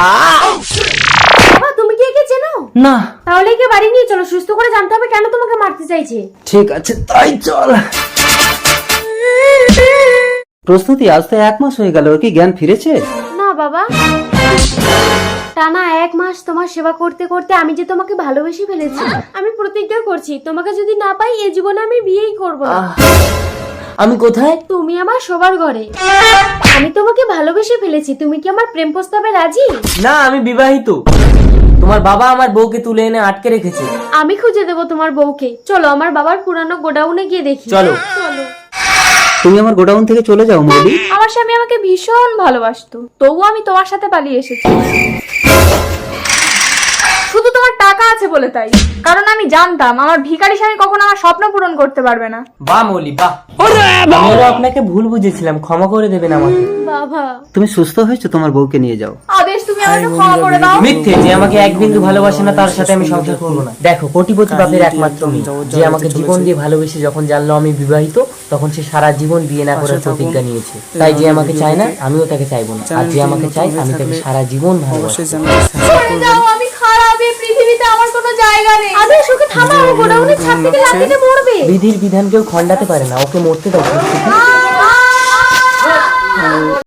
বাবা তুমি কি একে চেনো? না। তাহলে একে বাড়ি নিয়ে চলো, সুস্থ করে জানতে হবে কেন তোমাকে মারতে চাইছে। ঠিক আছে তাই চল। প্রস্তুতি, আজ তো 1 মাস হয়ে গেল, ওর কি জ্ঞান ফিরেছে? না বাবা, টানা 1 মাস তোমার সেবা করতে করতে আমি যে তোমাকে ভালোবেসে ফেলেছি। আমি প্রতিজ্ঞা করছি তোমাকে যদি না পাই এ জীবনে আমি বিয়েই করব না। আমি কোথায়? তুমি আমার শোবার ঘরে। আমি তোমাকে ভালোবেসে ফেলেছি, তুমি কি আমার প্রেম প্রস্তাবে রাজি? না, আমি বিবাহিত। তোমার বাবা আমার বউকে তুলে এনে আটকে রেখেছে। আমি খুঁজে দেবো তোমার বউকে। চলো আমার বাবার পুরানো গোডাউনে গিয়ে দেখি। চলো। চলো। তুমি আমার গোডাউন থেকে চলে যাও মৌলি। আমার স্বামী আমাকে ভীষণ ভালোবাসতো, তবুও আমি তোমার সাথে পালিয়ে এসেছি। শুধু তোমার টাকা আছে বলে তাই, কারণ আমি জানতাম আমার ভিখারি স্বামী কখনো আমার স্বপ্ন পূরণ করতে পারবে না। বাহ মৌলি বাহ, আমি আপনাকে ভুল বুঝেছিলাম, ক্ষমা করে দেবেন আমাকে। বাবা তুমি সুস্থ হয়েছো, তোমার বউকে নিয়ে যাও। আদেশ, তুমি আমাকে ক্ষমা করে দাও। মিথ্যে, যে আমাকে এক বিন্দু ভালোবাসে না তার সাথে আমি সংসার করবো না। দেখো, কোটিপতি বাপের একমাত্র মেয়ে, যে আমাকে জীবন দিয়ে ভালোবেসে যখন জানলো আমি বিবাহিত, তখন সে সারা জীবন বিয়ে না করার প্রতিজ্ঞা নিয়েছে। তাই যে আমাকে চায় না আমিও তাকে চাইবো না, আর যে আমাকে চাই আমি তাকে সারা জীবন ভালোবাসি। ছেড়ে দাও, আমি খারাপ, এই পৃথিবীতে আমার কোনো জায়গা নেই। আদেশ ওকে থামাও, গোডাউনের ছাদ থেকে লাফিয়ে মরবে। বিধির বিধান কেউ খণ্ডাতে পারে না, ওকে মরতে দাও।